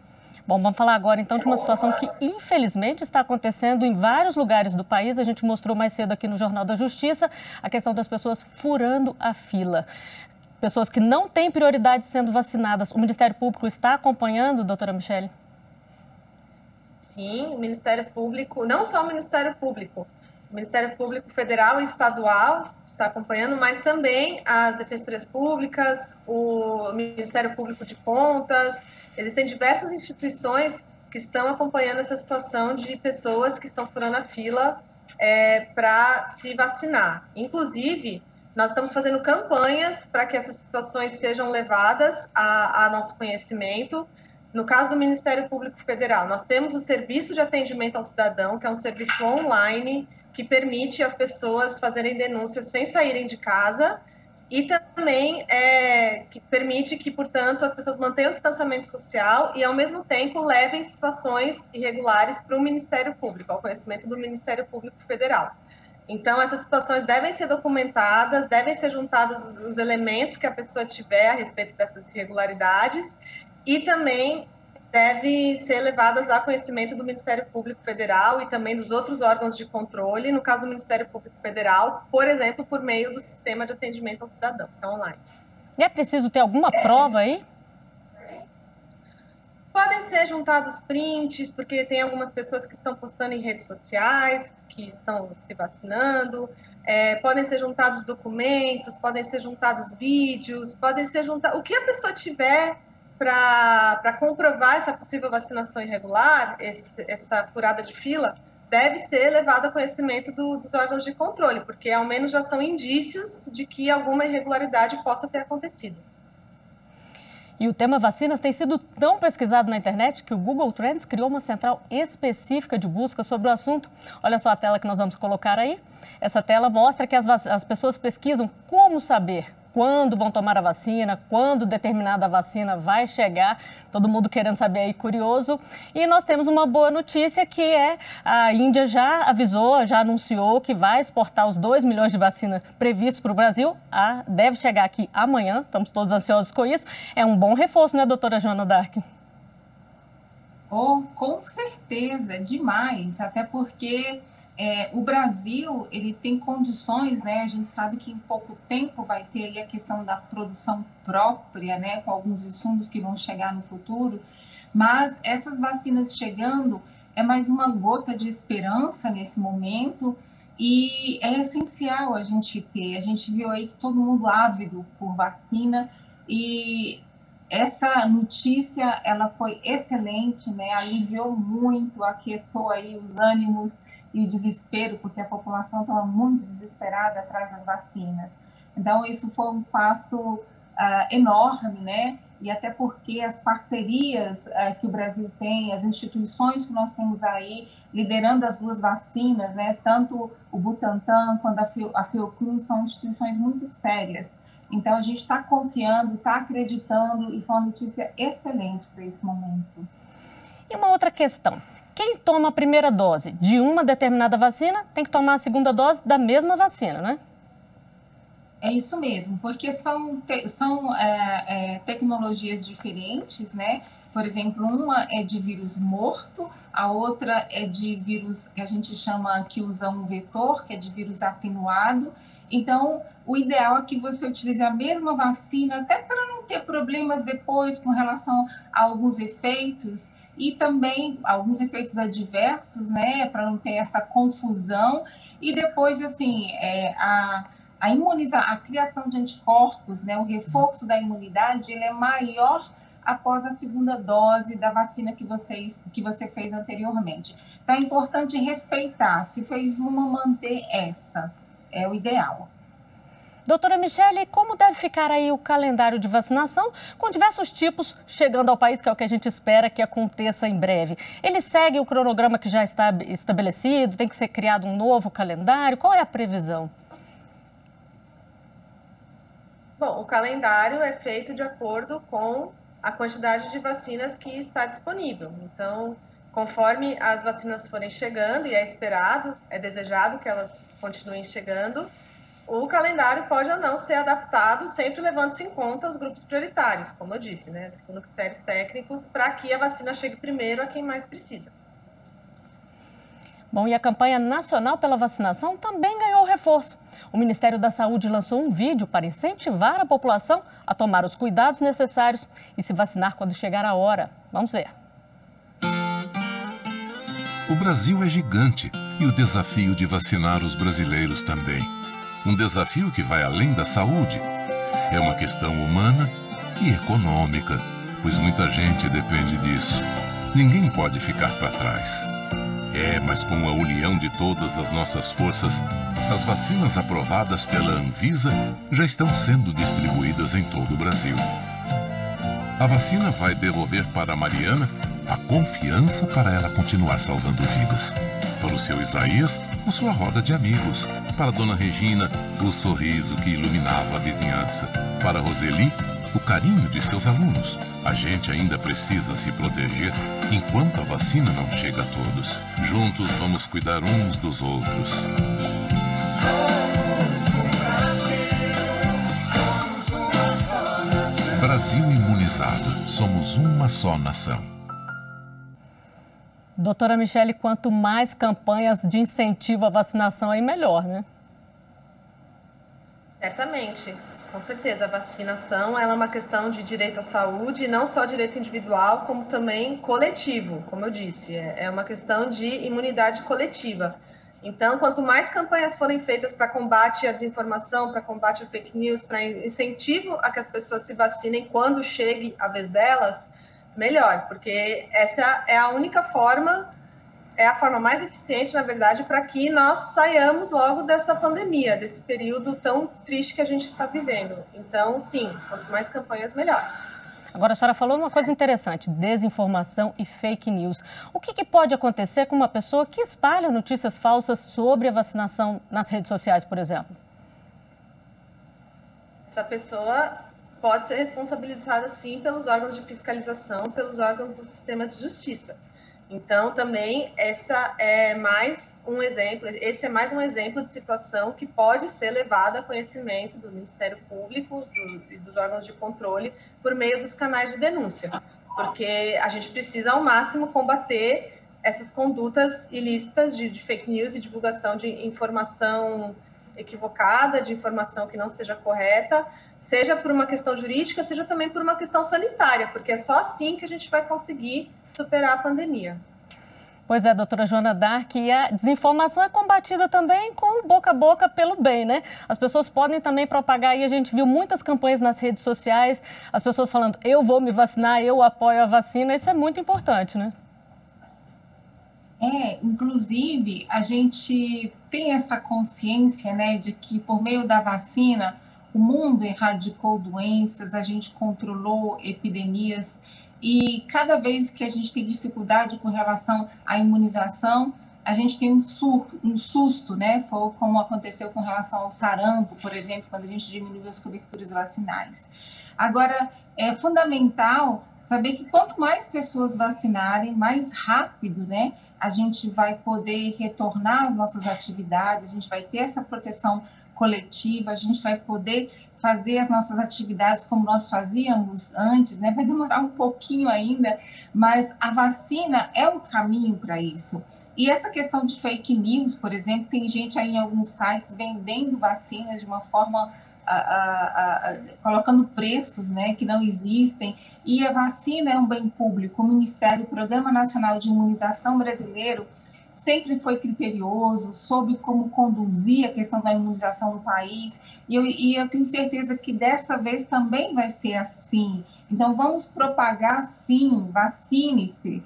[SPEAKER 20] Bom, vamos falar agora então de uma situação que infelizmente está acontecendo em vários lugares do país. A gente mostrou mais cedo aqui no Jornal da Justiça a questão das pessoas furando a fila. Pessoas que não têm prioridade sendo vacinadas. O Ministério Público está acompanhando, doutora Michele?
[SPEAKER 22] Sim, o Ministério Público, não só o Ministério Público Federal e Estadual está acompanhando, mas também as defensorias públicas, o Ministério Público de Contas. Existem diversas instituições que estão acompanhando essa situação de pessoas que estão furando a fila para se vacinar. Inclusive, nós estamos fazendo campanhas para que essas situações sejam levadas a nosso conhecimento. No caso do Ministério Público Federal, nós temos o Serviço de Atendimento ao Cidadão, que é um serviço online que permite as pessoas fazerem denúncias sem saírem de casa, e também que permite que, portanto, as pessoas mantenham o distanciamento social e, ao mesmo tempo, levem situações irregulares para o Ministério Público, ao conhecimento do Ministério Público Federal. Então, essas situações devem ser documentadas, devem ser juntados os elementos que a pessoa tiver a respeito dessas irregularidades e também deve ser levadas a conhecimento do Ministério Público Federal e também dos outros órgãos de controle, no caso do Ministério Público Federal, por exemplo, por meio do sistema de atendimento ao cidadão, que é online.
[SPEAKER 20] E é preciso ter alguma prova aí?
[SPEAKER 22] Podem ser juntados prints, porque tem algumas pessoas que estão postando em redes sociais, que estão se vacinando, podem ser juntados documentos, podem ser juntados vídeos, podem ser juntados... O que a pessoa tiver para comprovar essa possível vacinação irregular, essa furada de fila, deve ser levado a conhecimento dos órgãos de controle, porque ao menos já são indícios de que alguma irregularidade possa ter acontecido.
[SPEAKER 20] E o tema vacinas tem sido tão pesquisado na internet que o Google Trends criou uma central específica de busca sobre o assunto. Olha só a tela que nós vamos colocar aí. Essa tela mostra que as pessoas pesquisam como saber quando vão tomar a vacina, quando determinada vacina vai chegar, todo mundo querendo saber aí, curioso. E nós temos uma boa notícia que a Índia já avisou, já anunciou que vai exportar os 2 milhões de vacinas previstos para o Brasil. Deve chegar aqui amanhã, estamos todos ansiosos com isso. É um bom reforço, né, doutora Joana Dark?
[SPEAKER 2] Oh, com certeza, demais, até porque... o Brasil, ele tem condições, né? A gente sabe que em pouco tempo vai ter aí a questão da produção própria, né? Com alguns insumos que vão chegar no futuro, mas essas vacinas chegando é mais uma gota de esperança nesse momento e é essencial a gente ter. A gente viu aí que todo mundo ávido por vacina e essa notícia, ela foi excelente, né? Aliviou muito, aquietou aí os ânimos e o desespero, porque a população estava muito desesperada atrás das vacinas. Então, isso foi um passo enorme, né? E até porque as parcerias que o Brasil tem, as instituições que nós temos aí, liderando as 2 vacinas, né? Tanto o Butantan quanto a Fiocruz, são instituições muito sérias. Então, a gente está confiando, está acreditando, e foi uma notícia excelente para esse momento.
[SPEAKER 20] E uma outra questão. Quem toma a primeira dose de uma determinada vacina tem que tomar a segunda dose da mesma vacina, né?
[SPEAKER 2] É isso mesmo, porque são tecnologias diferentes, né? Por exemplo, uma é de vírus morto, a outra é de vírus que a gente chama, que usa um vetor, que é de vírus atenuado. Então, o ideal é que você utilize a mesma vacina, até para não ter problemas depois com relação a alguns efeitos, e também alguns efeitos adversos, né, para não ter essa confusão, e depois, assim, a criação de anticorpos, né, o reforço da imunidade, ele é maior após a segunda dose da vacina que você fez anteriormente. Então, é importante respeitar, se fez uma, manter essa, é o ideal.
[SPEAKER 20] Doutora Michele, como deve ficar aí o calendário de vacinação com diversos tipos chegando ao país, que é o que a gente espera que aconteça em breve? Ele segue o cronograma que já está estabelecido? Tem que ser criado um novo calendário? Qual é a previsão?
[SPEAKER 22] Bom, o calendário é feito de acordo com a quantidade de vacinas que está disponível. Então, conforme as vacinas forem chegando, e é esperado, é desejado que elas continuem chegando, o calendário pode ou não ser adaptado, sempre levando-se em conta os grupos prioritários, como eu disse, né, segundo critérios técnicos, para que a vacina chegue primeiro a quem mais precisa.
[SPEAKER 20] Bom, e a campanha nacional pela vacinação também ganhou reforço. O Ministério da Saúde lançou um vídeo para incentivar a população a tomar os cuidados necessários e se vacinar quando chegar a hora. Vamos ver.
[SPEAKER 3] O Brasil é gigante e o desafio de vacinar os brasileiros também. Um desafio que vai além da saúde. É uma questão humana e econômica, pois muita gente depende disso. Ninguém pode ficar para trás. Mas com a união de todas as nossas forças, as vacinas aprovadas pela Anvisa já estão sendo distribuídas em todo o Brasil. A vacina vai devolver para a Mariana a confiança para ela continuar salvando vidas. Para o seu Isaías, a sua roda de amigos. Para Dona Regina, o sorriso que iluminava a vizinhança. Para Roseli, o carinho de seus alunos. A gente ainda precisa se proteger enquanto a vacina não chega a todos. Juntos vamos cuidar uns dos outros. Brasil imunizado. Somos uma só nação.
[SPEAKER 20] Doutora Michele, quanto mais campanhas de incentivo à vacinação, aí melhor, né?
[SPEAKER 22] Certamente, com certeza. A vacinação ela é uma questão de direito à saúde, não só direito individual, como também coletivo, como eu disse. É uma questão de imunidade coletiva. Então, quanto mais campanhas forem feitas para combate à desinformação, para combate à fake news, para incentivo a que as pessoas se vacinem quando chegue a vez delas, melhor, porque essa é a única forma, é a forma mais eficiente, na verdade, para que nós saiamos logo dessa pandemia, desse período tão triste que a gente está vivendo. Então, sim, quanto mais campanhas, melhor.
[SPEAKER 20] Agora, a senhora falou uma coisa interessante, desinformação e fake news. O que pode acontecer com uma pessoa que espalha notícias falsas sobre a vacinação nas redes sociais, por exemplo?
[SPEAKER 22] Essa pessoa pode ser responsabilizada, sim, pelos órgãos de fiscalização, pelos órgãos do sistema de justiça. Então, também, esse é mais um exemplo de situação que pode ser levada a conhecimento do Ministério Público e dos órgãos de controle por meio dos canais de denúncia, porque a gente precisa, ao máximo, combater essas condutas ilícitas de fake news e divulgação de informação equivocada, de informação que não seja correta, seja por uma questão jurídica, seja também por uma questão sanitária, porque é só assim que a gente vai conseguir superar a pandemia.
[SPEAKER 20] Pois é, doutora Joana D'Arc, e a desinformação é combatida também com boca a boca pelo bem, né? As pessoas podem também propagar, e a gente viu muitas campanhas nas redes sociais, as pessoas falando, eu vou me vacinar, eu apoio a vacina, isso é muito importante, né?
[SPEAKER 2] Inclusive, a gente tem essa consciência, né, de que por meio da vacina, o mundo erradicou doenças, a gente controlou epidemias, e cada vez que a gente tem dificuldade com relação à imunização, a gente tem um susto, né? Foi como aconteceu com relação ao sarampo, por exemplo, quando a gente diminuiu as coberturas vacinais. Agora, é fundamental saber que quanto mais pessoas vacinarem, mais rápido, né, a gente vai poder retornar às nossas atividades, a gente vai ter essa proteção coletiva, a gente vai poder fazer as nossas atividades como nós fazíamos antes, né? Vai demorar um pouquinho ainda, mas a vacina é um caminho para isso. E essa questão de fake news, por exemplo, tem gente aí em alguns sites vendendo vacinas de uma forma, colocando preços, né, que não existem, e a vacina é um bem público. O Ministério, o Programa Nacional de Imunização Brasileiro, sempre foi criterioso, soube como conduzir a questão da imunização no país, e eu tenho certeza que dessa vez também vai ser assim. Então, vamos propagar, sim, vacine-se,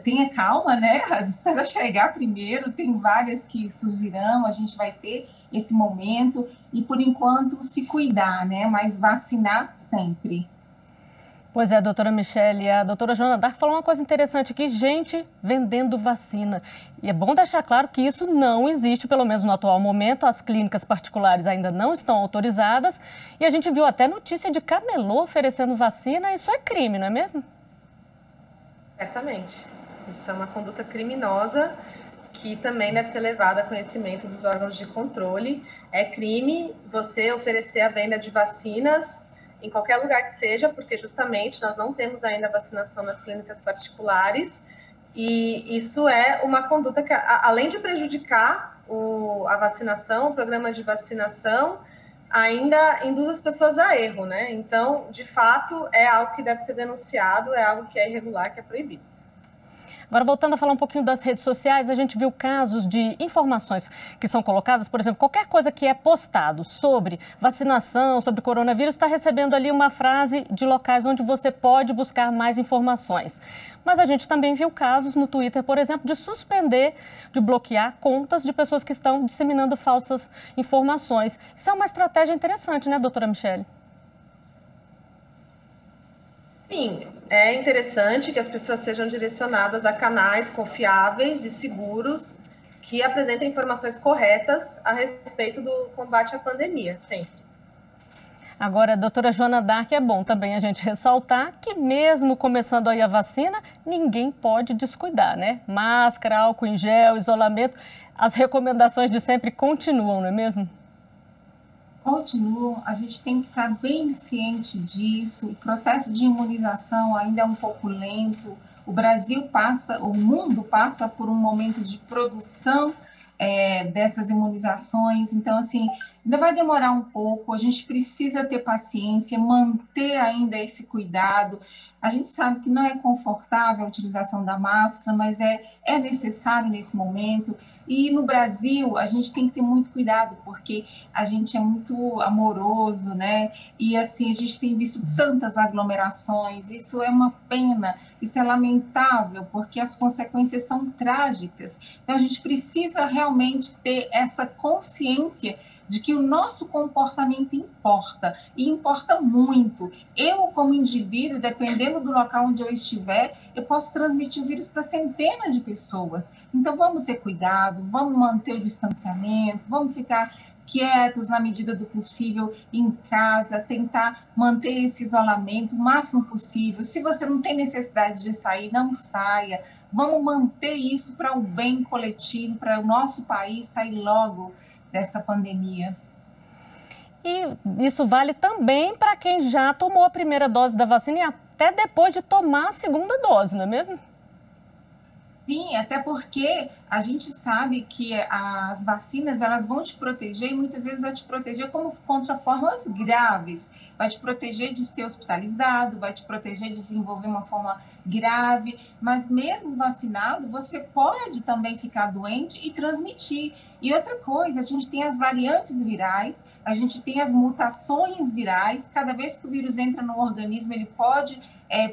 [SPEAKER 2] tenha calma, né, espera chegar primeiro, tem várias que surgirão, a gente vai ter esse momento, e por enquanto se cuidar, né, mas vacinar sempre.
[SPEAKER 20] Pois é, doutora Michele, a doutora Joana D'Arc falou uma coisa interessante aqui, gente vendendo vacina. E é bom deixar claro que isso não existe, pelo menos no atual momento, as clínicas particulares ainda não estão autorizadas, e a gente viu até notícia de camelô oferecendo vacina, isso é crime, não é mesmo?
[SPEAKER 22] Certamente. Isso é uma conduta criminosa que também deve ser levada a conhecimento dos órgãos de controle. É crime você oferecer a venda de vacinas em qualquer lugar que seja, porque justamente nós não temos ainda vacinação nas clínicas particulares, e isso é uma conduta que, além de prejudicar a vacinação, o programa de vacinação, ainda induz as pessoas a erro, né? Então, de fato, é algo que deve ser denunciado, é algo que é irregular, que é proibido.
[SPEAKER 20] Agora, voltando a falar um pouquinho das redes sociais, a gente viu casos de informações que são colocadas, por exemplo, qualquer coisa que é postado sobre vacinação, sobre coronavírus, está recebendo ali uma frase de locais onde você pode buscar mais informações. Mas a gente também viu casos no Twitter, por exemplo, de suspender, de bloquear contas de pessoas que estão disseminando falsas informações. Isso é uma estratégia interessante, né, doutora Michele?
[SPEAKER 22] Sim, é interessante que as pessoas sejam direcionadas a canais confiáveis e seguros que apresentem informações corretas a respeito do combate à pandemia, sempre.
[SPEAKER 20] Agora, doutora Joana D'Arc, é bom também a gente ressaltar que mesmo começando aí a vacina, ninguém pode descuidar, né? Máscara, álcool em gel, isolamento, as recomendações de sempre continuam, não é mesmo?
[SPEAKER 2] Continuam, a gente tem que estar bem ciente disso. O processo de imunização ainda é um pouco lento. O Brasil passa, o mundo passa por um momento de produção dessas imunizações. Então, assim, ainda vai demorar um pouco. A gente precisa ter paciência, manter ainda esse cuidado. A gente sabe que não é confortável a utilização da máscara, mas é necessário nesse momento. E no Brasil, a gente tem que ter muito cuidado, porque a gente é muito amoroso, né? E assim, a gente tem visto tantas aglomerações. Isso é uma pena, isso é lamentável, porque as consequências são trágicas. Então, a gente precisa realmente ter essa consciência de que o nosso comportamento importa, e importa muito. Eu, como indivíduo, dependendo do local onde eu estiver, eu posso transmitir o vírus para centenas de pessoas. Então, vamos ter cuidado, vamos manter o distanciamento, vamos ficar quietos na medida do possível em casa, tentar manter esse isolamento o máximo possível. Se você não tem necessidade de sair, não saia. Vamos manter isso para o bem coletivo, para o nosso país sair logo dessa pandemia.
[SPEAKER 20] E isso vale também para quem já tomou a primeira dose da vacina e até depois de tomar a segunda dose, não é mesmo?
[SPEAKER 2] Sim, até porque a gente sabe que as vacinas, elas vão te proteger, e muitas vezes vai te proteger como contra formas graves. Vai te proteger de ser hospitalizado, vai te proteger de desenvolver uma forma grave, mas mesmo vacinado, você pode também ficar doente e transmitir. E outra coisa, a gente tem as variantes virais, a gente tem as mutações virais. Cada vez que o vírus entra no organismo, ele pode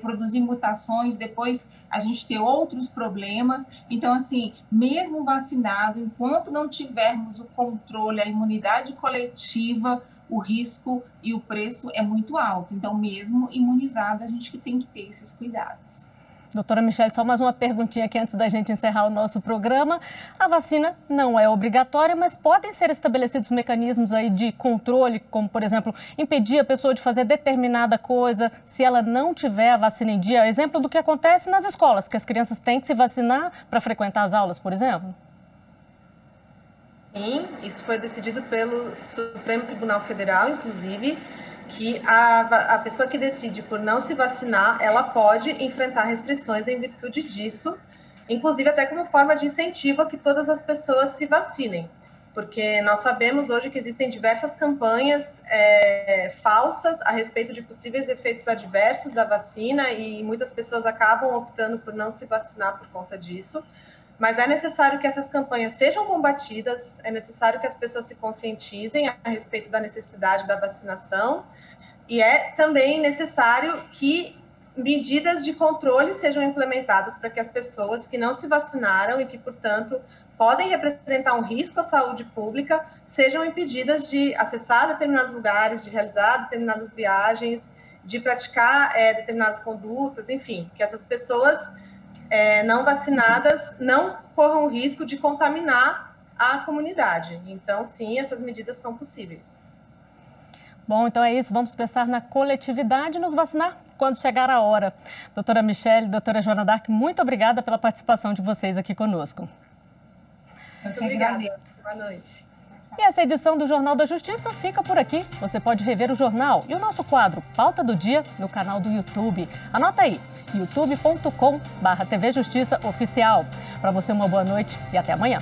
[SPEAKER 2] produzir mutações, depois a gente ter outros problemas. Então, assim, mesmo vacinado, enquanto não tivermos o controle, a imunidade coletiva, o risco e o preço é muito alto. Então, mesmo imunizado, a gente que tem que ter esses cuidados.
[SPEAKER 20] Doutora Michelle, só mais uma perguntinha aqui antes da gente encerrar o nosso programa. A vacina não é obrigatória, mas podem ser estabelecidos mecanismos aí de controle, como, por exemplo, impedir a pessoa de fazer determinada coisa se ela não tiver a vacina em dia. Exemplo do que acontece nas escolas, que as crianças têm que se vacinar para frequentar as aulas, por exemplo.
[SPEAKER 22] Sim, isso foi decidido pelo Supremo Tribunal Federal, inclusive, que a pessoa que decide por não se vacinar, ela pode enfrentar restrições em virtude disso, inclusive até como forma de incentivo a que todas as pessoas se vacinem, porque nós sabemos hoje que existem diversas campanhas falsas a respeito de possíveis efeitos adversos da vacina e muitas pessoas acabam optando por não se vacinar por conta disso. Mas é necessário que essas campanhas sejam combatidas, é necessário que as pessoas se conscientizem a respeito da necessidade da vacinação e é também necessário que medidas de controle sejam implementadas para que as pessoas que não se vacinaram e que, portanto, podem representar um risco à saúde pública sejam impedidas de acessar determinados lugares, de realizar determinadas viagens, de praticar determinadas condutas, enfim, que essas pessoas não vacinadas não corram o risco de contaminar a comunidade. Então, sim, essas medidas são possíveis.
[SPEAKER 20] Bom, então é isso. Vamos pensar na coletividade e nos vacinar quando chegar a hora. Doutora Michelle, doutora Joana D'Arc, muito obrigada pela participação de vocês aqui conosco.
[SPEAKER 22] Muito obrigada. Boa noite.
[SPEAKER 20] E essa edição do Jornal da Justiça fica por aqui. Você pode rever o jornal e o nosso quadro Pauta do Dia no canal do YouTube. Anota aí, youtube.com/TV Justiça Oficial. Para você, uma boa noite e até amanhã.